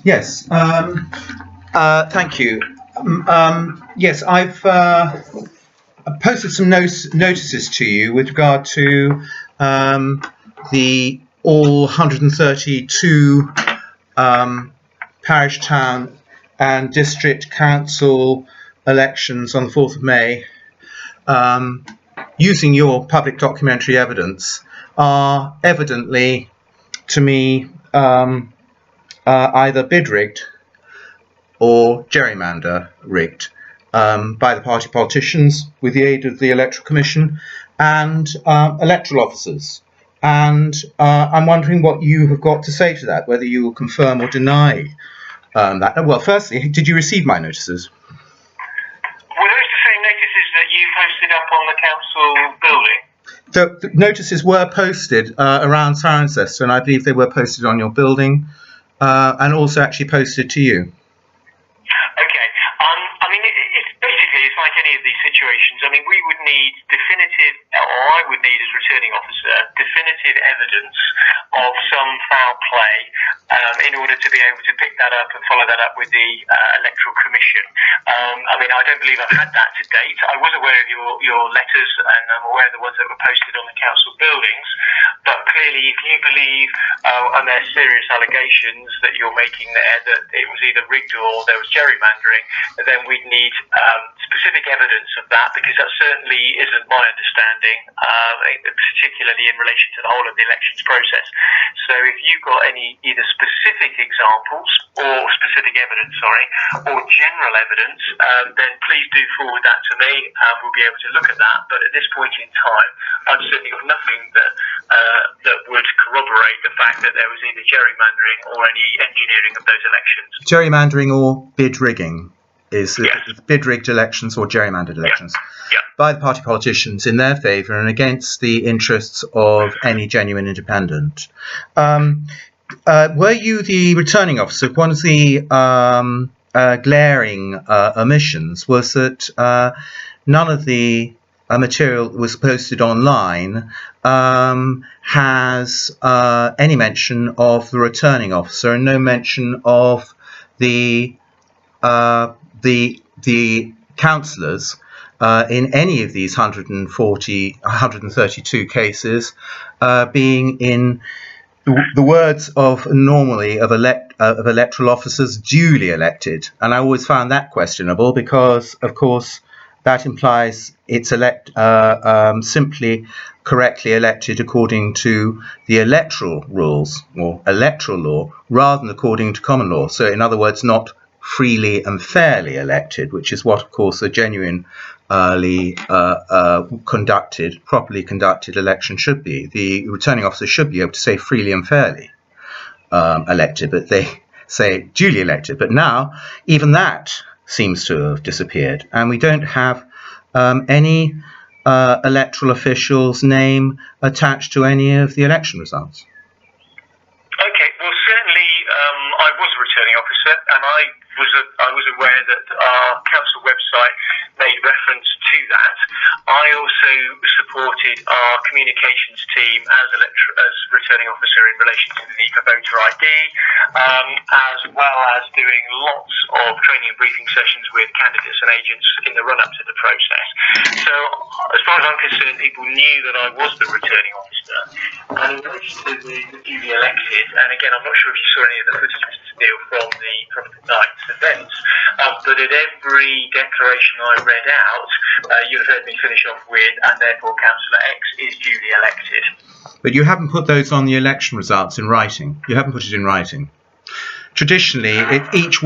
Yes. Thank you. Yes, I've posted some notices to you with regard to the all 132 parish, town and district council elections on the 4th of May, using your public documentary evidence, are evidently, to me, either bid rigged or gerrymander rigged by the party politicians with the aid of the Electoral Commission and electoral officers. And I'm wondering what you have got to say to that, whether you will confirm or deny that. Well, firstly, did you receive my notices? Were those the same notices that you posted up on the council building? The notices were posted around Cirencester, and I believe they were posted on your building and also actually posted to you. Okay. I mean, it's basically, it's like any of these situations. I mean, we would need definitive, or I would need as returning officer, definitive evidence of some foul play in order to be able to pick that up and follow that up with the Electoral Commission. I mean, I don't believe I've had that to date. I was aware of your letters, and I'm aware of the ones that were posted on the council buildings. But clearly, if you believe, and there's serious allegations that you're making there, that it was either rigged or there was gerrymandering, then we'd need specific evidence of that, because that certainly isn't my understanding, particularly in relation to the whole of the elections process. So if you've got any either specific examples or specific evidence, or general evidence, then please do forward that to me, and we'll be able to look at that. But at this point in time, I've certainly got nothing that would corroborate the fact that there was either gerrymandering or any engineering of those elections. Gerrymandering or bid rigging is Yes. Bid rigged elections or gerrymandered elections by the party politicians in their favour and against the interests of any genuine independent. Were you the returning officer? One of the glaring omissions was that none of the material that was posted online has any mention of the returning officer and no mention of the councillors in any of these 132 cases being, in the words of normally of electoral officers, duly elected. And I always found that questionable because, of course, that implies it's simply correctly elected according to the electoral rules or electoral law rather than according to common law. So in other words, not freely and fairly elected, which is what, of course, a genuinely properly conducted election should be. The returning officer should be able to say freely and fairly elected, but they say duly elected. But now even that seems to have disappeared, and we don't have any electoral official's name attached to any of the election results. Okay, well, certainly I was a returning officer, and I was aware that our council website made reference to that. I also supported our communications team as returning officer in relation to the need for voter ID, as well as doing lots of training and briefing sessions with candidates and agents in the run-up to the process. So, as far as I'm concerned, people knew that I was the returning officer. And in relation to the duly elected, and again, I'm not sure if you saw any of the footage, Mr. Steele, from the night's events, but at every declaration I read out, you've heard me finish off with, and therefore Councillor X is duly elected. But you haven't put those on the election results in writing. You haven't put it in writing. Traditionally, each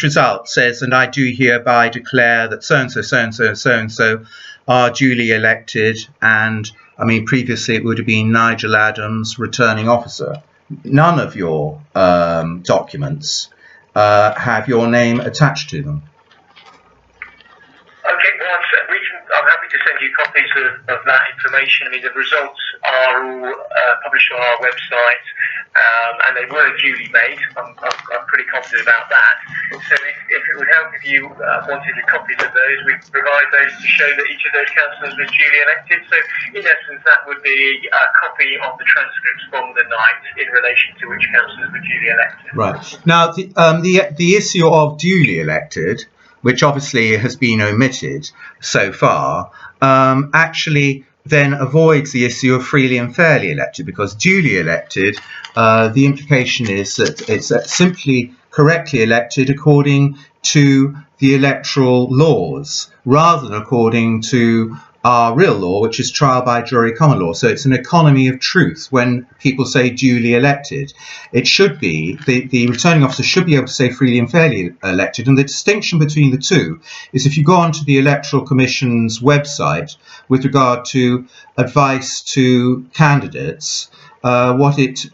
result says, and I do hereby declare that so-and-so, so-and-so, and so-and-so are duly elected, and, I mean, previously it would have been Nigel Adams, returning officer. None of your documents have your name attached to them. Okay, well, I'm happy to send you copies of that information. I mean, the results are all published on our website, and they were duly made. I'm pretty confident about that. So if it would help if you wanted a copy of those, we provide those to show that each of those councillors was duly elected. So in essence, that would be a copy of the transcripts from the night in relation to which councillors were duly elected. Right. Now, the issue of duly elected, which obviously has been omitted so far, actually then avoids the issue of freely and fairly elected, because duly elected, the implication is that it's simply correctly elected according to the electoral laws, rather than according to our real law, which is trial by jury common law. So it's an economy of truth when people say duly elected. It should be, the returning officer should be able to say freely and fairly elected. And the distinction between the two is if you go onto the Electoral Commission's website with regard to advice to candidates, what it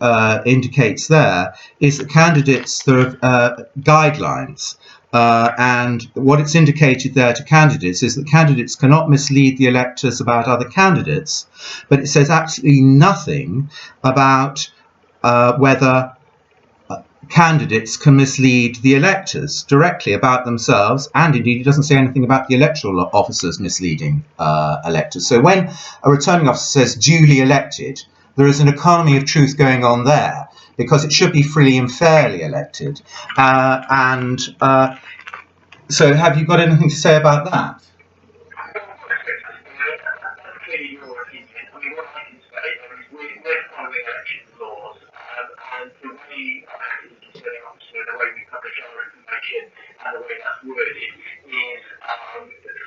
indicates there is that candidates, there are guidelines. And what it's indicated there to candidates is that candidates cannot mislead the electors about other candidates, but it says absolutely nothing about whether candidates can mislead the electors directly about themselves, and indeed it doesn't say anything about the electoral officers misleading electors. So when a returning officer says duly elected, there is an economy of truth going on there, because it should be freely and fairly elected. So have you got anything to say about that? Clearly your opinion. I mean, what I can say is we're following election laws, and the way the returning officer, the way we publish our information and the way that's worded is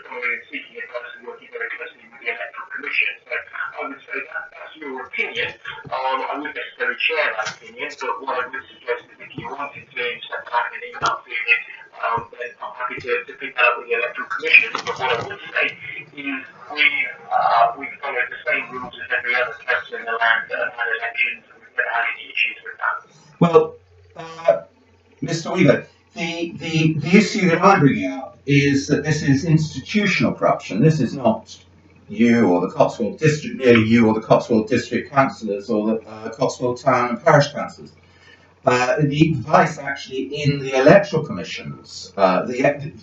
following and seeking advice and working very closely with the Electoral Commission. So I would say that's your opinion. I wouldn't necessarily share that opinion, but what I would suggest is if you wanted to send back an email to me, then I'm happy to pick that up with the Electoral Commission. But what I would say is we follow the same rules as every other council in the land that have had elections, and we've never had any issues with that. Well, Mr. Weaver, the issue that I'm bringing up is that this is institutional corruption. This is not you or the Cotswold District, merely you or the Cotswold District Councillors or the Cotswold Town and Parish Councillors. The advice actually in the Electoral Commission's, the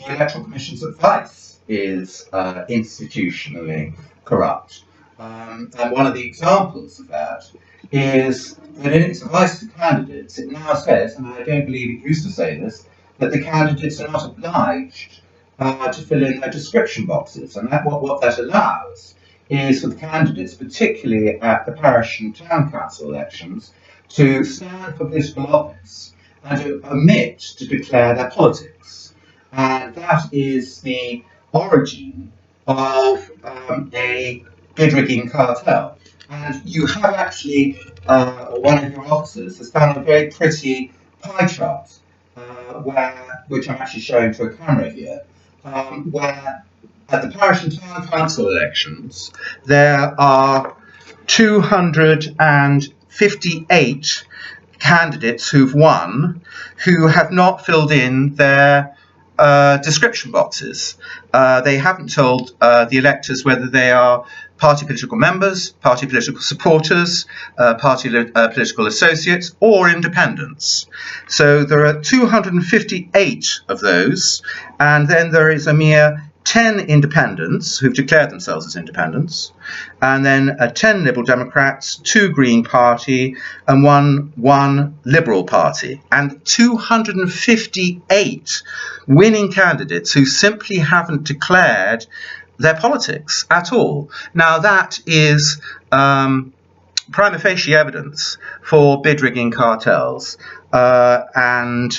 Electoral Commission's advice is institutionally corrupt. And one of the examples of that is that in its advice to candidates, it now says, and I don't believe it used to say this, that the candidates are not obliged to fill in their description boxes. And what that allows is for the candidates, particularly at the parish and town council elections, to stand for political office and to omit to declare their politics. And that is the origin of a bid rigging cartel. And you have actually, one of your officers has found a very pretty pie chart, which I'm actually showing to a camera here, where at the parish and town council elections, there are 258 candidates who've won who have not filled in their description boxes. They haven't told the electors whether they are party political members, party political supporters, party political associates, or independents. So there are 258 of those, and then there is a mere 10 independents who've declared themselves as independents, and then 10 Liberal Democrats, 2 Green Party, and one Liberal Party, and 258 winning candidates who simply haven't declared their politics at all. Now that is prima facie evidence for bid rigging cartels, and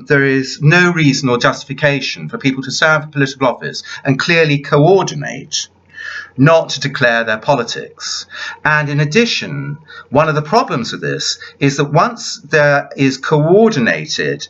there is no reason or justification for people to stand for political office and clearly coordinate not to declare their politics. And in addition, one of the problems with this is that once there is coordinated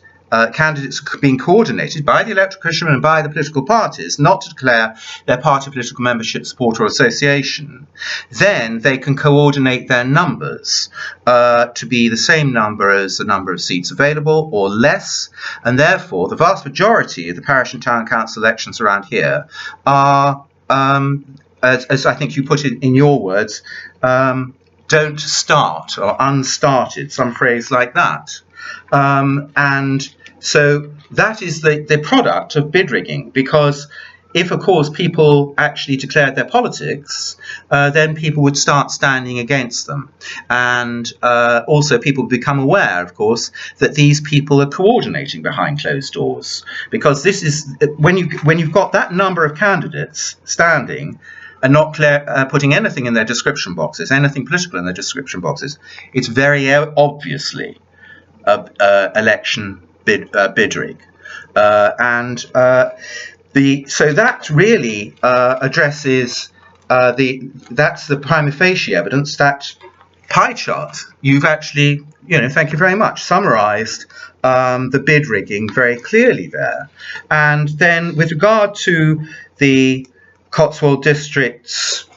candidates being coordinated by the Electoral Commission and by the political parties not to declare their party political membership, support or association, then they can coordinate their numbers to be the same number as the number of seats available or less, and therefore the vast majority of the parish and town council elections around here are, as I think you put it in your words, don't start or unstarted, some phrase like that. And so that is the product of bid rigging, because if, of course, people actually declared their politics, then people would start standing against them. And also people become aware, of course, that these people are coordinating behind closed doors. Because this is, when you've got that number of candidates standing and not putting anything in their description boxes, anything political in their description boxes, it's very obviously election bid rig. So that really addresses that's the prima facie evidence. That pie chart you've actually, thank you very much, summarised the bid rigging very clearly there. And then with regard to the Cotswold District's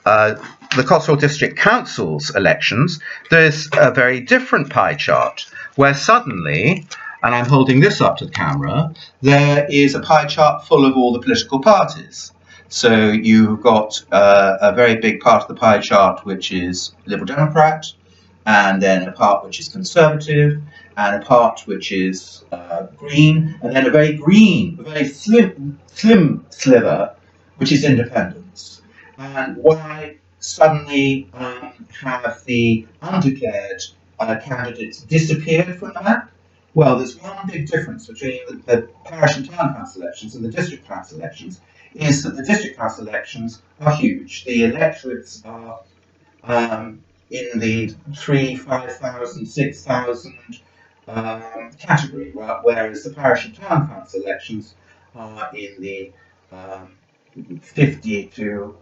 the Cotswold District Council's elections, there's a very different pie chart where suddenly, and I'm holding this up to the camera, there is a pie chart full of all the political parties. So you've got a very big part of the pie chart which is Liberal Democrat, and then a part which is Conservative, and a part which is Green, and then a very slim sliver which is Independents. And why suddenly have the undeclared candidates disappeared from the map? Well, there's one big difference between the parish and town council elections and the district council elections, is that the district council elections are huge. The electorates are in the 3,000, 5,000, 6,000 category, whereas the parish and town council elections are in the 50 to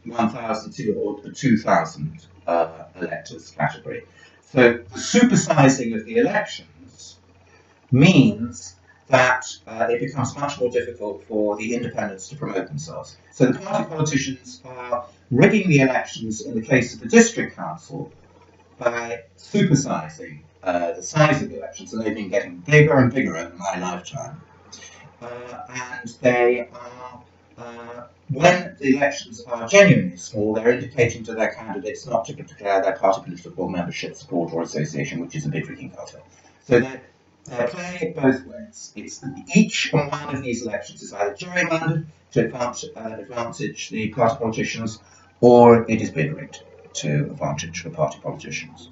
1,000 or 2,000 electors category. So the supersizing of the elections means that it becomes much more difficult for the independents to promote themselves. So the party politicians are rigging the elections in the case of the district council by supersizing the size of the elections, and they've been getting bigger and bigger over my lifetime. And they are, when the elections are genuinely small, they're indicating to their candidates not to declare their party political membership, support or association, which is a bid rigging culture. So they're playing it both ways. It's each one of these elections is either gerrymandered to advantage the party politicians, or it is bid rigged to advantage the party politicians.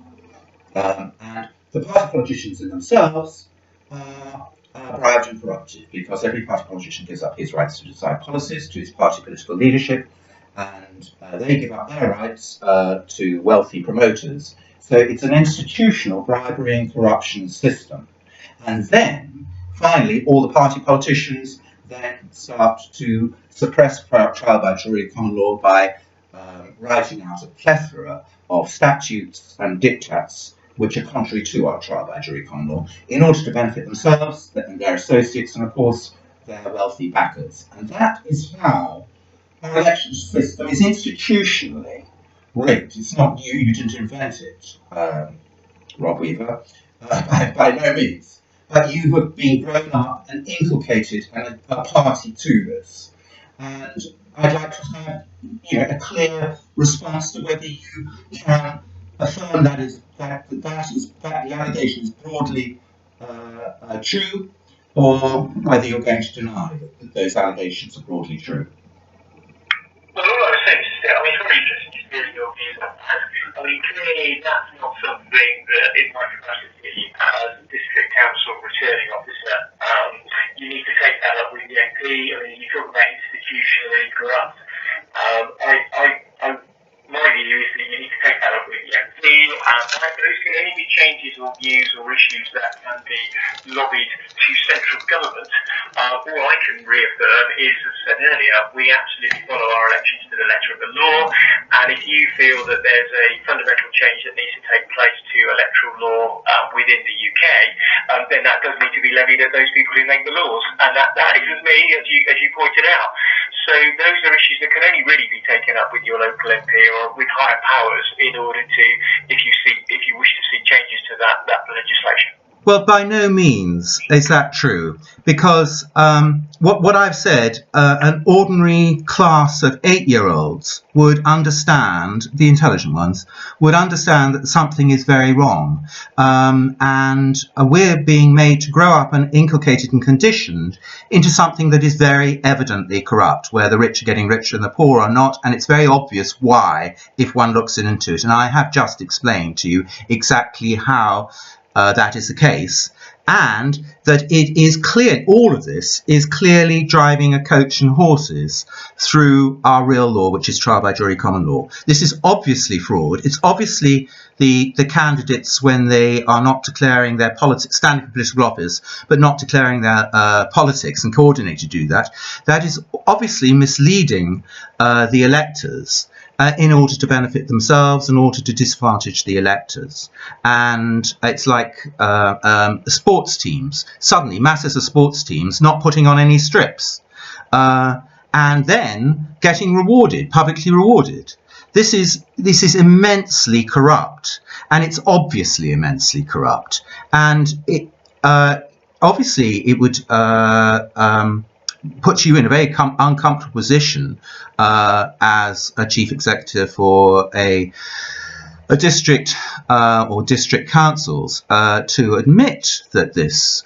And the party politicians in themselves are bribed and corrupted, because every party politician gives up his rights to decide policies to his party political leadership, and they give up their rights to wealthy promoters. So it's an institutional bribery and corruption system. And then, finally, all the party politicians then start to suppress trial by jury common law by writing out a plethora of statutes and diktats which are contrary to our trial by jury common law, in order to benefit themselves and their associates, and of course their wealthy backers. And that is how our election system is institutionally rigged. It's not you didn't invent it, Rob Weaver, by no means. But you have been grown up and inculcated and a party to this. And I'd like to have a clear response to whether you can affirm that the allegation is broadly true, or whether you're going to deny that those allegations are broadly true. Well, all I was saying is that, it's very interesting to hear your views on that. Clearly that's not something that, in my capacity as district council returning officer, you need to take that up with the MP. You talk about institutionally corrupt. My view is that you need to take that up with the MP. Those can only be changes or views or issues that can be lobbied to central government. All I can reaffirm is, as I said earlier, we absolutely follow our elections to the letter of the law. And if you feel that there's a fundamental change that needs to take place to electoral law within the UK, then that does need to be levied at those people who make the laws. And that isn't me, as you pointed out. So those are issues that can only really be taken up with your local MP or with higher powers in order to, if you wish to see changes to that legislation. Well, by no means is that true, because what I've said, an ordinary class of 8-year-olds would understand, the intelligent ones, would understand that something is very wrong. And we're being made to grow up and inculcated and conditioned into something that is very evidently corrupt, where the rich are getting richer and the poor are not, and it's very obvious why if one looks into it. And I have just explained to you exactly how that is the case, and that it is clear, all of this is clearly driving a coach and horses through our real law, which is trial by jury common law. This is obviously fraud. It's obviously the candidates, when they are not declaring their politics, standing for political office, but not declaring their politics and coordinate to do that, that is obviously misleading the electors in order to benefit themselves, in order to disadvantage the electors. And it's like sports teams, suddenly masses of sports teams not putting on any strips, and then getting rewarded, publicly rewarded. This is immensely corrupt, and it's obviously immensely corrupt. And it obviously it would put you in a very uncomfortable position as a chief executive for a district or district councils to admit that this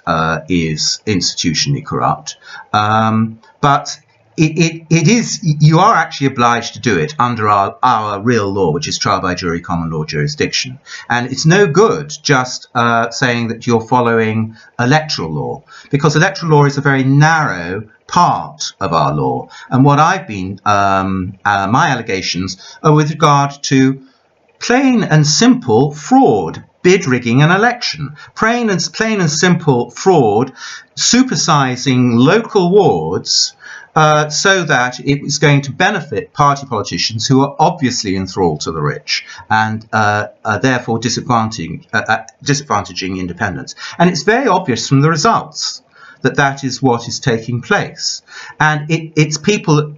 is institutionally corrupt. But it is, you are actually obliged to do it under our real law, which is trial by jury common law jurisdiction. And it's no good just saying that you're following electoral law, because electoral law is a very narrow part of our law. And what I've been, my allegations are with regard to plain and simple fraud, bid rigging an election, plain and simple fraud, supersizing local wards so that it was going to benefit party politicians who are obviously enthralled to the rich and therefore disadvantaging independents. And it's very obvious from the results that that is what is taking place. And it's people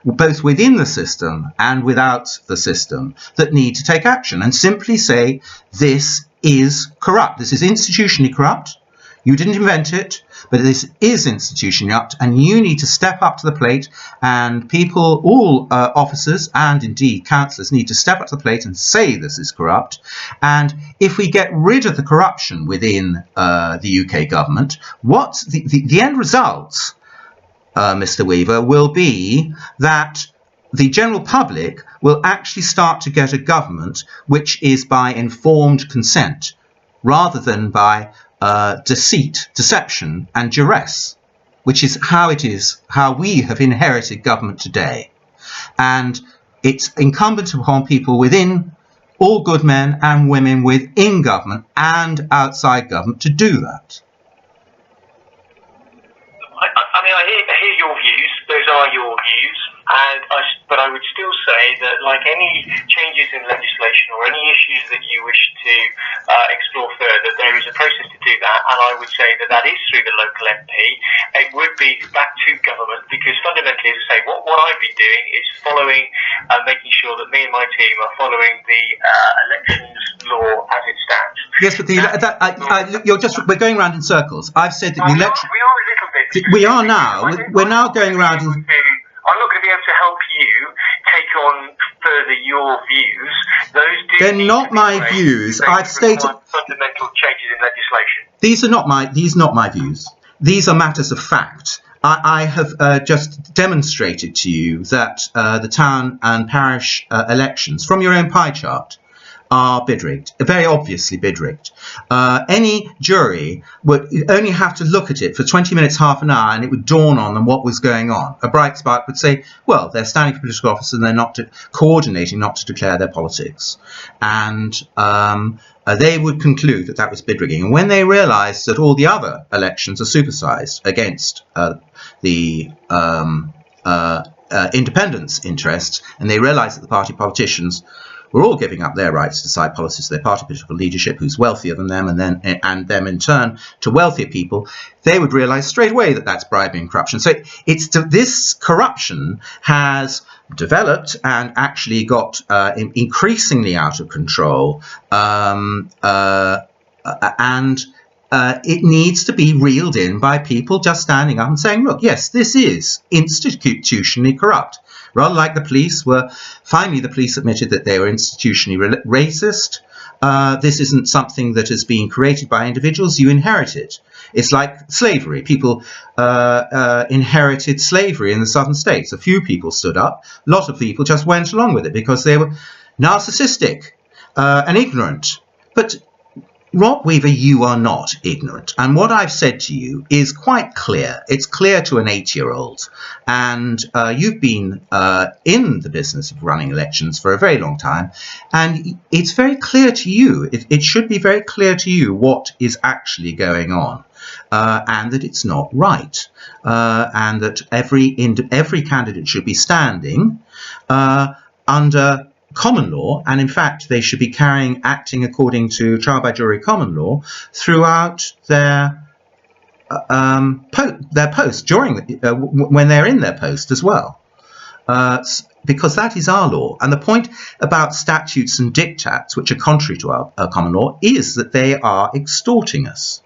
both within the system and without the system that need to take action and simply say, this is corrupt. This is institutionally corrupt. You didn't invent it, but this is institutionally corrupt, and you need to step up to the plate, and people, all officers and indeed councillors, need to step up to the plate and say this is corrupt. And if we get rid of the corruption within the UK government, what the end result, Mr. Weaver, will be that the general public will actually start to get a government which is by informed consent rather than by deceit, deception and duress, which is how we have inherited government today. And it's incumbent upon people within, all good men and women within government and outside government, to do that. I hear your views. Those are your views. But I would still say that, like any changes in legislation or any issues that you wish to explore further, there is a process to do that, and I would say that is through the local MP. It would be back to government, because fundamentally, as I say, what I've been doing is following, making sure that me and my team are following the elections law as it stands. Yes, but we're going round in circles. I've said that we are a little bit. We are now. We're now going round in. I'm not going to be able to help you take on further your views. They're not my views. I've stated fundamental changes in legislation. These are not my views. These are matters of fact. I have just demonstrated to you that the town and parish elections, from your own pie chart, are bid rigged, very obviously bid rigged. Any jury would only have to look at it for 20 minutes, half an hour, and it would dawn on them what was going on. A bright spark would say, well, they're standing for political office and they're not coordinating not to declare their politics. And they would conclude that that was bid rigging. And when they realised that all the other elections are supersized against the independents' interests, and they realised that the party politicians were all giving up their rights to decide policies to their party political leadership, who's wealthier than them, and them in turn to wealthier people, they would realise straight away that that's bribing and corruption. So this corruption has developed and actually got increasingly out of control, and it needs to be reeled in by people just standing up and saying, look, yes, this is institutionally corrupt. Rather like the police finally the police admitted that they were institutionally racist. This isn't something that has been created by individuals, you inherit it. It's like slavery. People inherited slavery in the southern states. A few people stood up. A lot of people just went along with it because they were narcissistic and ignorant. But Rob Weaver, you are not ignorant. And what I've said to you is quite clear. It's clear to an 8-year-old. And you've been in the business of running elections for a very long time. And it's very clear to you, it should be very clear to you what is actually going on. And that it's not right. And that every candidate should be standing under common law, and in fact they should be acting according to trial by jury common law throughout their post during when they're in their post as well, because that is our law. And the point about statutes and diktats, which are contrary to our common law, is that they are extorting us.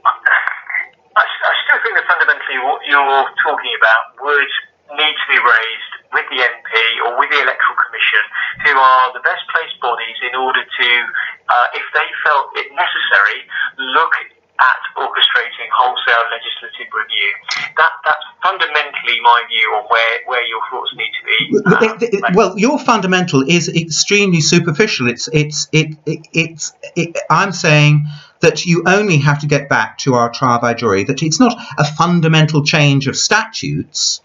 I still think that fundamentally what you're talking about would need to be raised with the MP or with the Electoral Commission, who are the best placed bodies in order to, if they felt it necessary, look at orchestrating wholesale legislative review. That's fundamentally my view on where your thoughts need to be. Well, your fundamental is extremely superficial. I'm saying that you only have to get back to our trial by jury, that it's not a fundamental change of statutes.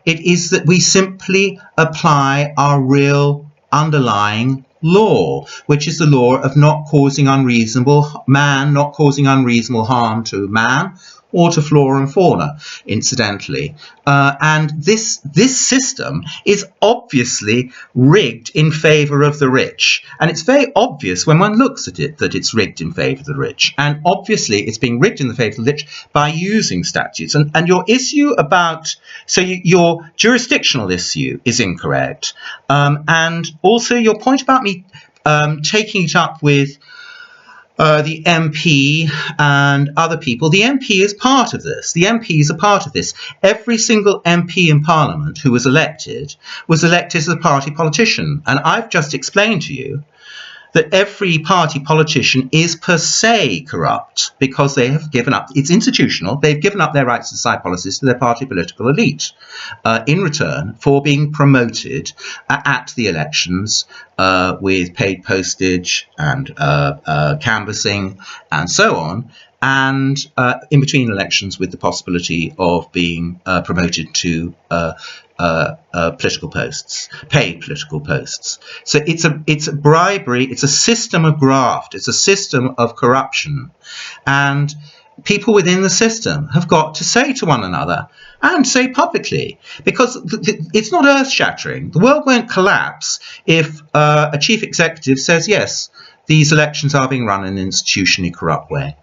It is that we simply apply our real underlying law, which is the law of not causing unreasonable harm to man or to flora and fauna, incidentally. And this system is obviously rigged in favour of the rich. And it's very obvious when one looks at it that it's rigged in favour of the rich. And obviously it's being rigged in the favour of the rich by using statutes. And your issue about, your jurisdictional issue is incorrect. And also your point about me taking it up with the MP and other people. The MP is part of this. The MPs are part of this. Every single MP in Parliament who was elected as a party politician. And I've just explained to you that every party politician is per se corrupt because they have given up, it's institutional, they've given up their rights to decide policies to their party political elite in return for being promoted at the elections with paid postage and canvassing and so on, and in between elections with the possibility of being promoted to political posts, paid political posts. So it's a bribery, it's a system of graft, it's a system of corruption. And people within the system have got to say to one another, and say publicly, because it's not earth-shattering. The world won't collapse if a chief executive says, yes, these elections are being run in an institutionally corrupt way.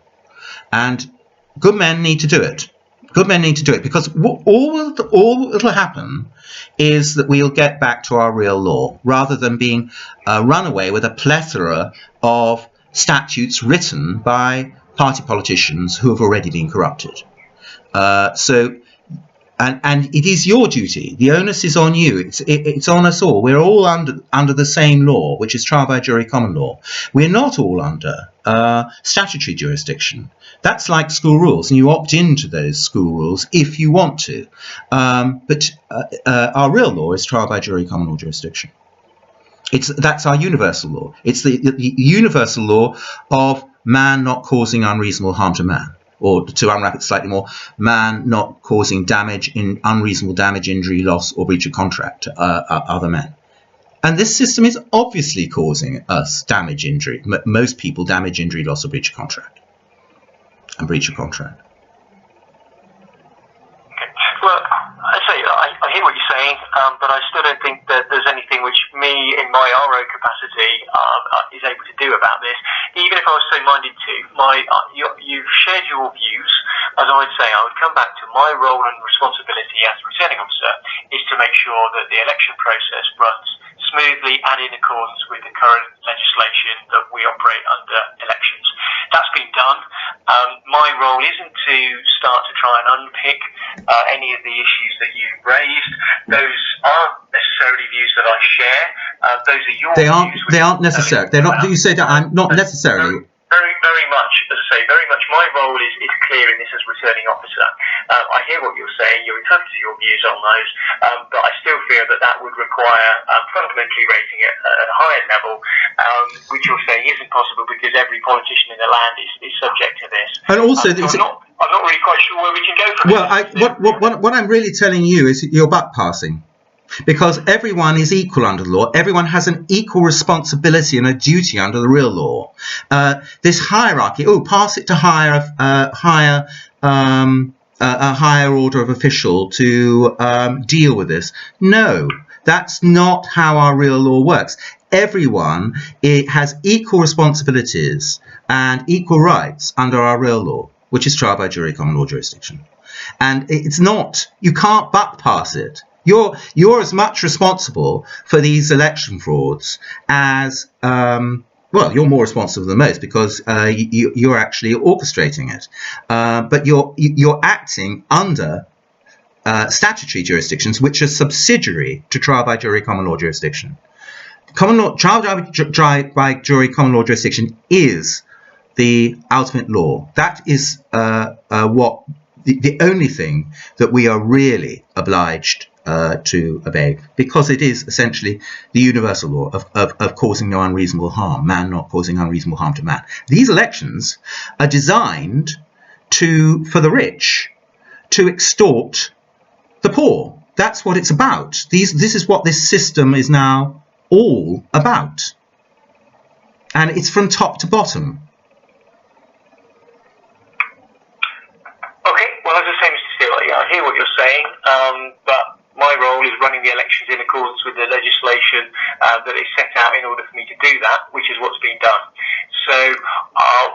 And good men need to do it. Good men need to do it, because all that will happen is that we'll get back to our real law, rather than being run away with a plethora of statutes written by party politicians who have already been corrupted. And it is your duty. The onus is on you. It's on us all. We're all under the same law, which is trial by jury common law. We're not all under statutory jurisdiction. That's like school rules, and you opt into those school rules if you want to. But our real law is trial by jury common law jurisdiction. That's our universal law. It's the universal law of man not causing unreasonable harm to man. Or to unwrap it slightly more, man not causing unreasonable damage, injury, loss, or breach of contract to other men. And this system is obviously causing us damage, injury. Most people damage, injury, loss, or breach of contract. And breach of contract. Well, I hear what you're saying, but I still don't think that there's anything which me, in my RO capacity, is able to do about this. Even if I was so minded to, you've shared your views. As I would say, I would come back to my role and responsibility as returning officer is to make sure that the election process runs smoothly and in accordance with the current legislation that we operate under elections. that's been done. My role isn't to start to try and unpick any of the issues that you've raised. Those aren't necessarily views that I share. Those are your views. They aren't necessary. They're not. You say that I'm not necessarily. Very much, as I say, very much my role is clear in this as returning officer. I hear what you're saying, you're entitled to your views on those, but I still feel that would require fundamentally raising it at a higher level, which you're saying isn't possible because every politician in the land is subject to this. And also, so I'm not really quite sure where we can go from this. What I'm really telling you is you're buck passing. Because everyone is equal under the law. Everyone has an equal responsibility and a duty under the real law. This hierarchy, pass it to a higher order of official to deal with this. No, that's not how our real law works. Everyone has equal responsibilities and equal rights under our real law, which is trial by jury, common law jurisdiction. And it's not, you can't buck pass it. You're as much responsible for these election frauds as, you're more responsible than most because you're actually orchestrating it. But you're acting under statutory jurisdictions, which are subsidiary to trial by jury, common law jurisdiction. Trial by jury, common law jurisdiction is the ultimate law. That is what the only thing that we are really obliged to obey, because it is essentially the universal law of causing no unreasonable harm, man not causing unreasonable harm to man. These elections are designed for the rich to extort the poor. That's what it's about. This is what this system is now all about. And it's from top to bottom. Okay, well, as I say, Mr. Steele, I hear what you're saying, but my role is running the elections in accordance with the legislation that is set out in order for me to do that, which is what's been done. So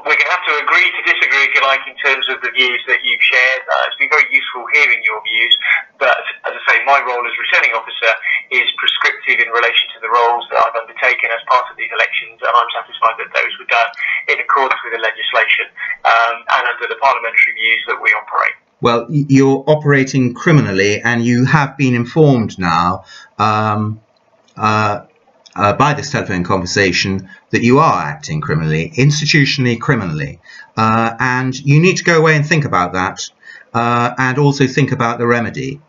we're going to have to agree to disagree, if you like, in terms of the views that you've shared. It's been very useful hearing your views, but as I say, my role as returning officer is prescriptive in relation to the roles that I've undertaken as part of these elections, and I'm satisfied that those were done in accordance with the legislation and under the parliamentary views that we operate. Well, you're operating criminally, and you have been informed now by this telephone conversation that you are acting criminally, institutionally criminally, and you need to go away and think about that, and also think about the remedy.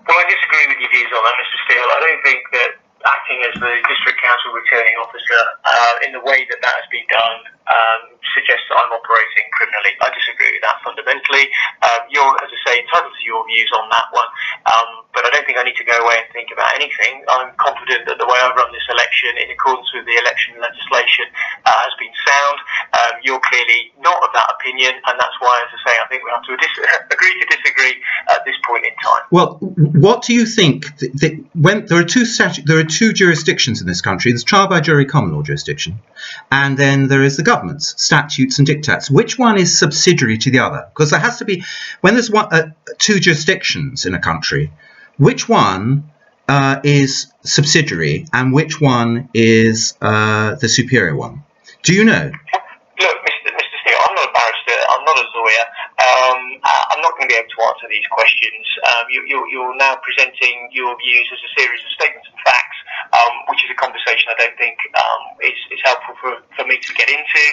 Well, I disagree with your views on that, Mr. Steele. I don't think that acting as the District Council returning officer in the way that has been done suggests that I'm operating criminally. I disagree with that fundamentally. You're, as I say, entitled to your views on that one, but I don't think I need to go away and think about anything. I'm confident that the way I run this election, in accordance with the election legislation, has been sound. You're clearly not of that opinion, and that's why, as I say, I think we have to agree to disagree at this point in time. Well, what do you think? When there are two jurisdictions in this country. There's trial by jury, common law jurisdiction, and then there is the government's statutes and dictates. Which one is subsidiary to the other? Because there has to be, when there's two jurisdictions in a country, which one is subsidiary and which one is the superior one? Do you know? Look, Mr. Steele, I'm not a barrister, I'm not a lawyer. I'm not going to be able to answer these questions. You're now presenting your views as a series of statements and facts, which is a conversation I don't think is helpful for me to get into.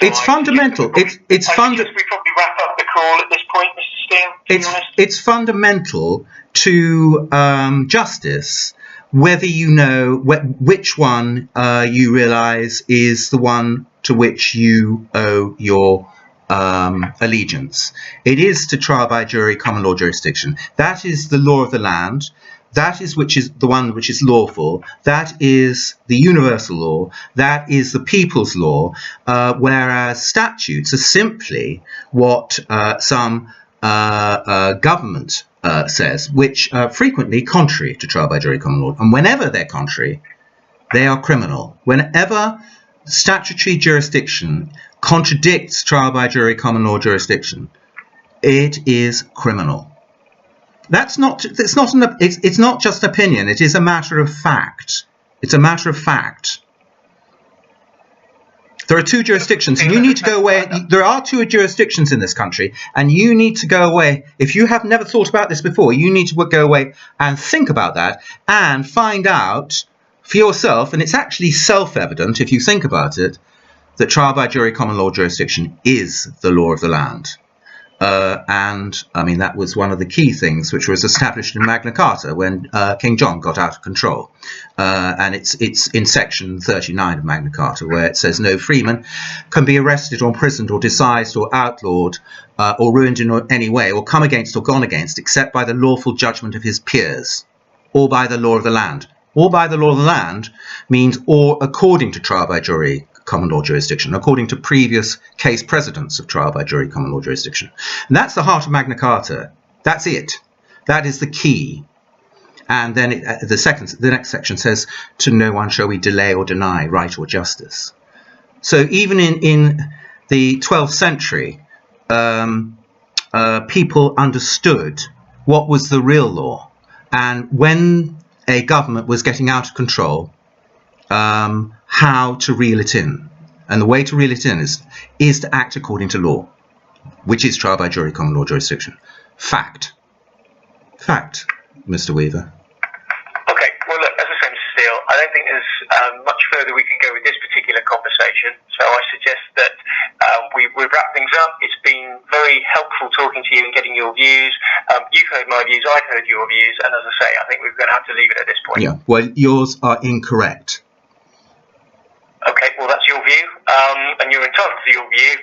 It's fundamental. It's fundamental. We probably wrap up the call at this point, Mr. Steele, to be honest. It's fundamental to justice whether you know which one you realise is the one to which you owe your allegiance. It is to trial by jury, common law jurisdiction. That is the law of the land. That is the one which is lawful. That is the universal law. That is the people's law. Whereas statutes are simply what some government says, which frequently contrary to trial by jury, common law. And whenever they're contrary, they are criminal. Whenever statutory jurisdiction contradicts trial by jury, common law jurisdiction, it is criminal. It's not just opinion. It is a matter of fact. It's a matter of fact. There are two jurisdictions, and you need to go away. There are two jurisdictions in this country, and you need to go away. If you have never thought about this before, you need to go away and think about that and find out for yourself, and it's actually self-evident if you think about it, that trial by jury common law jurisdiction is the law of the land. And I mean, that was one of the key things which was established in Magna Carta when King John got out of control. And it's in section 39 of Magna Carta, where it says no freeman can be arrested or imprisoned or disseised or outlawed or ruined in any way or come against or gone against except by the lawful judgment of his peers or by the law of the land. Or by the law of the land means or according to trial by jury common law jurisdiction, according to previous case precedents of trial by jury common law jurisdiction. And that's the heart of Magna Carta. That's it. That is the key. And then the next section says, to no one shall we delay or deny right or justice. So even in the 12th century, people understood what was the real law. And when a government was getting out of control, how to reel it in. And the way to reel it in is to act according to law, which is trial by jury common law jurisdiction. Fact, Mr. Weaver. Okay, well, look, as I say, Mr. Steele, I don't think there's much further we can go with this particular conversation, so I suggest that we wrap things up. It's been very helpful talking to you and getting your views. You've heard my views, I've heard your views, and as I say, I think we're going to have to leave it at this point. Yeah, well, yours are incorrect. Okay, well, that's your view, and you're entitled to your view.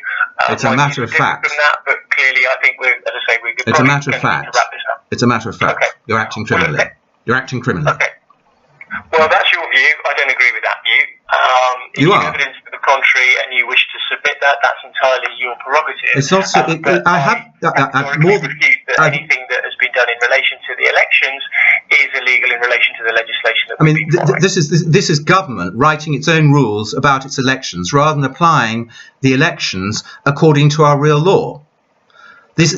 It's a matter of fact. From that, but clearly, I think we're, as I say, we're it's a matter of fact. To wrap this up. It's a matter of fact. Okay. You're acting criminally. Okay. You're acting criminally. Okay. Well, that's your view. I don't agree with that view. If you are. evidence to the contrary and you wish to submit that, that's entirely your prerogative. It's also. I've more refute that anything that has been done in relation to the elections is illegal in relation to the legislation that we've been following. This is government writing its own rules about its elections rather than applying the elections according to our real law. It's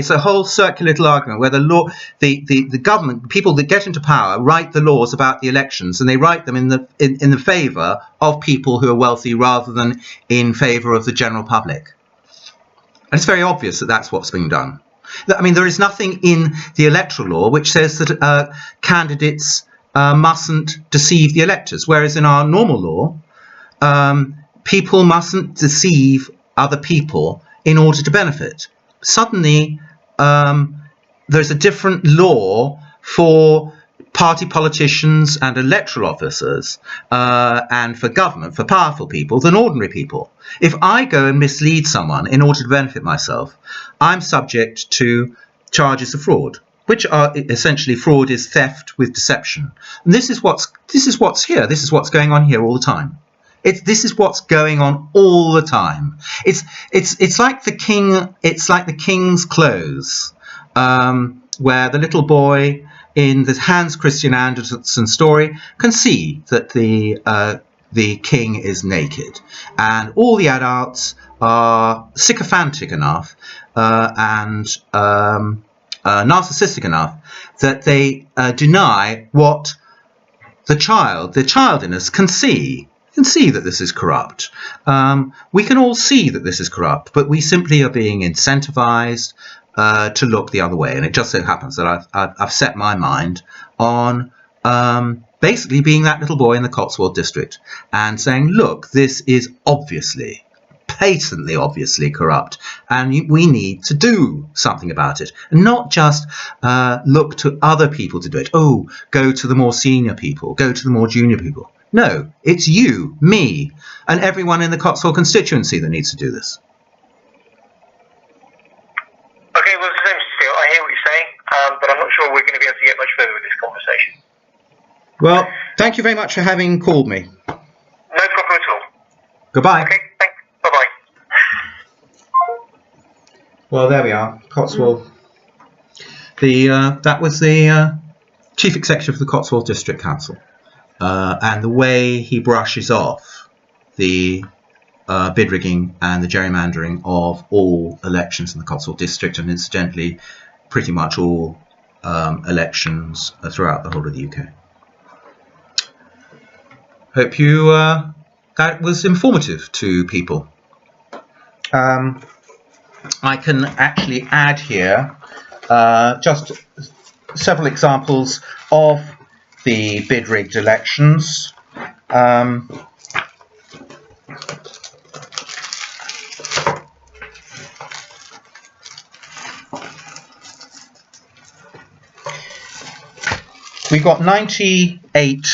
a whole circular little argument where the government, people that get into power, write the laws about the elections, and they write them in the favour of people who are wealthy rather than in favour of the general public. And it's very obvious that that's what's being done. I mean, there is nothing in the electoral law which says that candidates mustn't deceive the electors, whereas in our normal law, people mustn't deceive other people in order to benefit. Suddenly, there's a different law for party politicians and electoral officers and for government, for powerful people, than ordinary people. If I go and mislead someone in order to benefit myself, I'm subject to charges of fraud, which are essentially fraud is theft with deception. And this is what's here. This is what's going on here all the time. This is what's going on all the time. It's like the king. It's like the king's clothes, where the little boy in the Hans Christian Andersen story can see that the king is naked, and all the adults are sycophantic enough and narcissistic enough that they deny what the child in us can see. Can see that this is corrupt. We can all see that this is corrupt, but we simply are being incentivized to look the other way. And it just so happens that I've set my mind on basically being that little boy in the Cotswold District and saying, look, this is obviously, patently obviously corrupt, and we need to do something about it. And not just look to other people to do it. Oh, go to the more senior people, go to the more junior people. No, it's you, me, and everyone in the Cotswold constituency that needs to do this. Okay, well, Mr. Steele, I hear what you're saying, but I'm not sure we're going to be able to get much further with this conversation. Well, thank you very much for having called me. No problem at all. Goodbye. Okay, thanks. Bye-bye. Well, there we are, Cotswold. That was the Chief Executive of the Cotswold District Council. And the way he brushes off the bid rigging and the gerrymandering of all elections in the Cotswold District, and incidentally, pretty much all elections throughout the whole of the UK. Hope you that was informative to people. I can actually add here just several examples of the bid rigged elections. We've got 98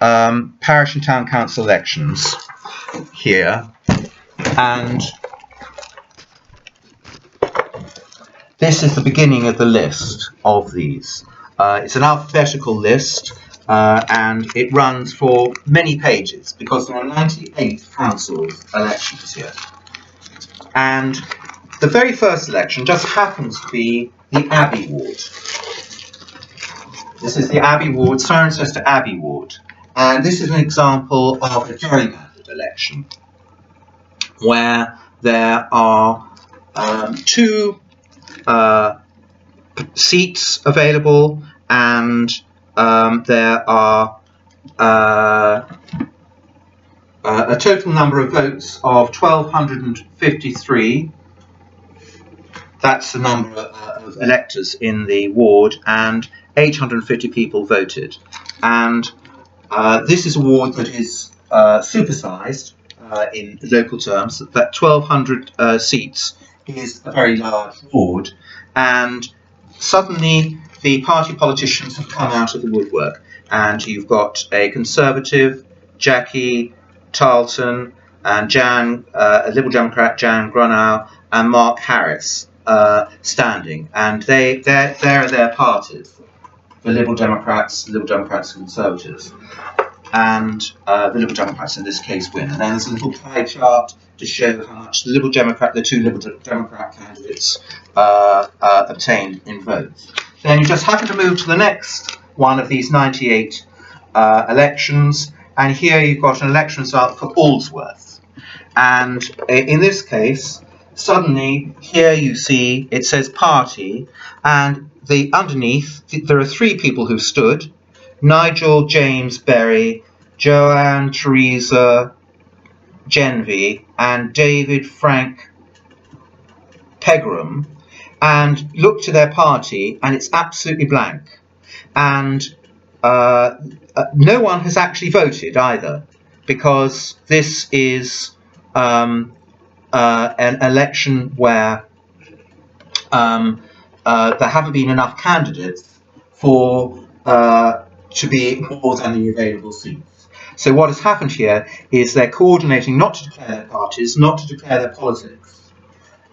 parish and town council elections here, and this is the beginning of the list of these. It's an alphabetical list, and it runs for many pages because there are 98 council elections here. And the very first election just happens to be the Abbey Ward. This is the Abbey Ward, Cirencester Abbey Ward. And this is an example of a gerrymandered election where there are two seats available, and there are a total number of votes of 1,253. That's the number of electors in the ward, and 850 people voted. And this is a ward that is supersized in local terms. That 1,200 seats is a very large ward, and suddenly the party politicians have come out of the woodwork, and you've got a Conservative, Jackie Tarleton, and a Liberal Democrat, Jan Grunow, and Mark Harris standing, and they're their parties, the Liberal Democrats and Conservatives, and the Liberal Democrats in this case win. And then there's a little pie chart to show how much the two Liberal Democrat candidates obtained in votes. Then you just happen to move to the next one of these 98 elections, and here you've got an election result for Aldworth. And in this case, suddenly here you see it says party, and underneath there are three people who stood: Nigel James Berry, Joanne Teresa Genvy, and David Frank Pegram, and look to their party, and it's absolutely blank. And no one has actually voted either, because this is an election where there haven't been enough candidates to be more than the available seats. So what has happened here is they're coordinating not to declare their parties, not to declare their politics,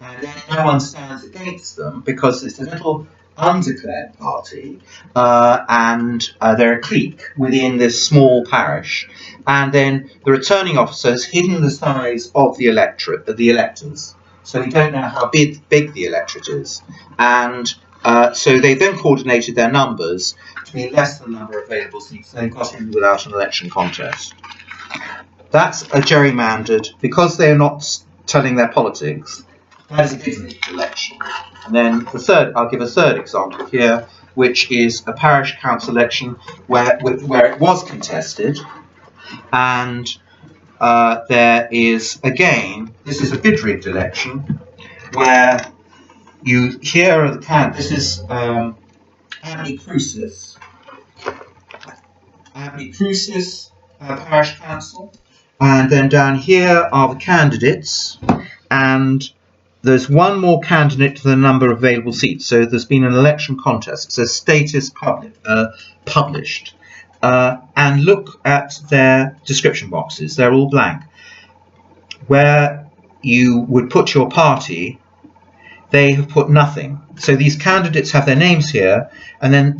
and then no one stands against them because it's a little undeclared party, and they're a clique within this small parish, and then the returning officer has hidden the size of the electors, so we don't know how big the electorate is, and so they then coordinated their numbers to be less than the number of available seats. They got in without an election contest. That's a gerrymandered, because they're not telling their politics. That is a bid election. And then I'll give a third example here, which is a parish council election where it was contested, and there is, again, this is a bid rigged election where here are the candidates. This is Abbey Crucis Parish Council, and then down here are the candidates, and there's one more candidate to the number of available seats. So there's been an election contest. It says status published, and look at their description boxes. They're all blank. Where you would put your party, they have put nothing. So these candidates have their names here, and then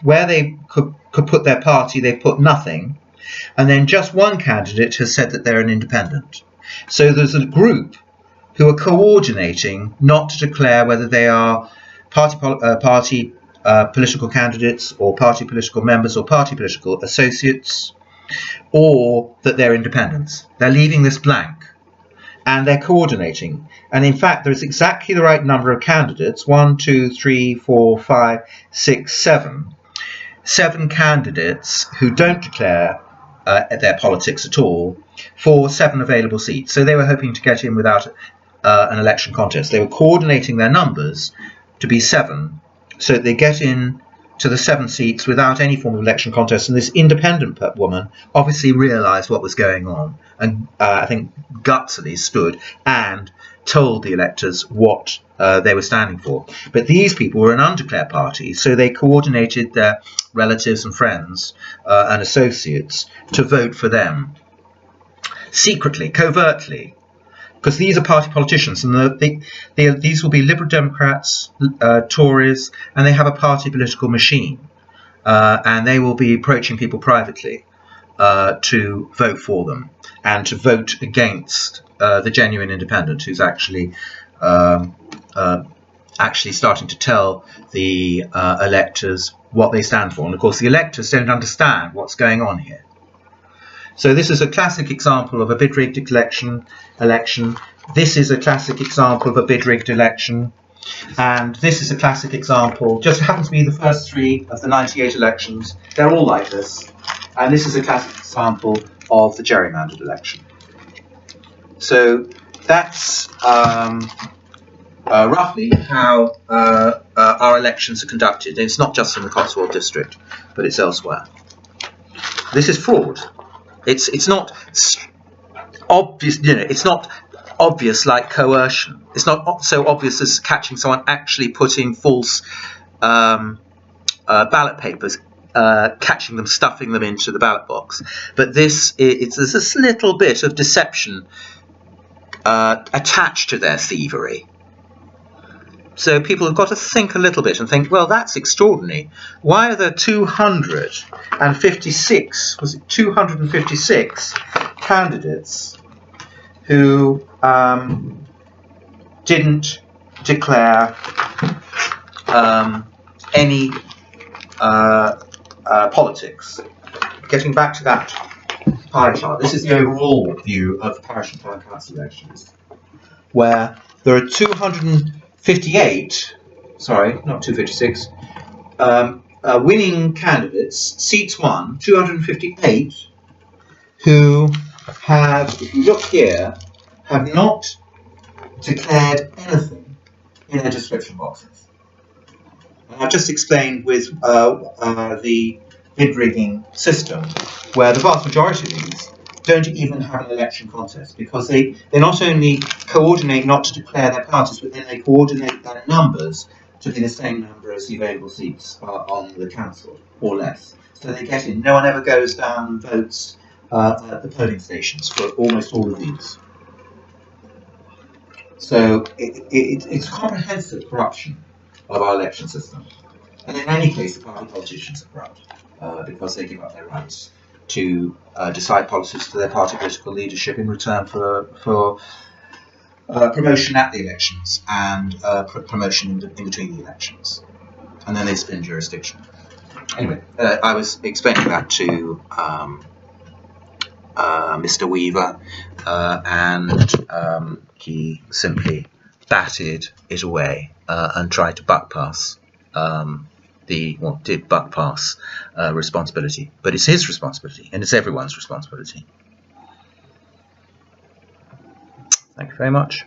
where they could put their party, they put nothing, and then just one candidate has said that they're an independent. So there's a group who are coordinating not to declare whether they are party political candidates, or party political members, or party political associates, or that they're independents. They're leaving this blank, and they're coordinating. And in fact, there's exactly the right number of candidates: 1, 2, 3, 4, 5, 6, 7. 7 candidates who don't declare their politics at all for 7 available seats. So they were hoping to get in without an election contest. They were coordinating their numbers to be 7, so that they get in to the 7 seats without any form of election contest. And this independent woman obviously realised what was going on, and I think gutsily stood and told the electors what they were standing for. But these people were an undeclared party, so they coordinated their relatives and friends and associates to vote for them secretly, covertly, because these are party politicians, and these will be Liberal Democrats, Tories, and they have a party political machine, and they will be approaching people privately to vote for them and to vote against the genuine independent, who's actually starting to tell the electors what they stand for. And of course, the electors don't understand what's going on here. So this is a classic example of a bid-rigged election. This is a classic example of a bid-rigged election. And this is a classic example, just happens to be the first 3 of the 98 elections. They're all like this. And this is a classic example of the gerrymandered election. So that's roughly how our elections are conducted. It's not just in the Cotswold District, but it's elsewhere. This is fraud. It's not obvious, it's not obvious like coercion. It's not so obvious as catching someone actually putting false ballot papers, catching them, stuffing them into the ballot box. But there's this little bit of deception attached to their thievery. So people have got to think a little bit and think, well, that's extraordinary. Why are there 256 candidates who didn't declare any politics? Getting back to that pie chart, this is the overall view of parish and town council elections, where there are 256 winning candidates, seats won, 258, who have, if you look here, have not declared anything in their description boxes. And I've just explained with the bid rigging system, where the vast majority of these don't even have an election contest, because they not only coordinate not to declare their parties, but then they coordinate their numbers to be the same number as the available seats on the council, or less. So they get in. No one ever goes down and votes at the polling stations for almost all of these. So it's comprehensive corruption of our election system. And in any case, the party politicians are corrupt because they give up their rights to decide policies to their party political leadership in return for promotion at the elections and promotion in between the elections. And then they spin jurisdiction. Anyway, I was explaining that to Mr. Weaver, and he simply batted it away and tried to buck pass responsibility. But it's his responsibility, and it's everyone's responsibility. Thank you very much.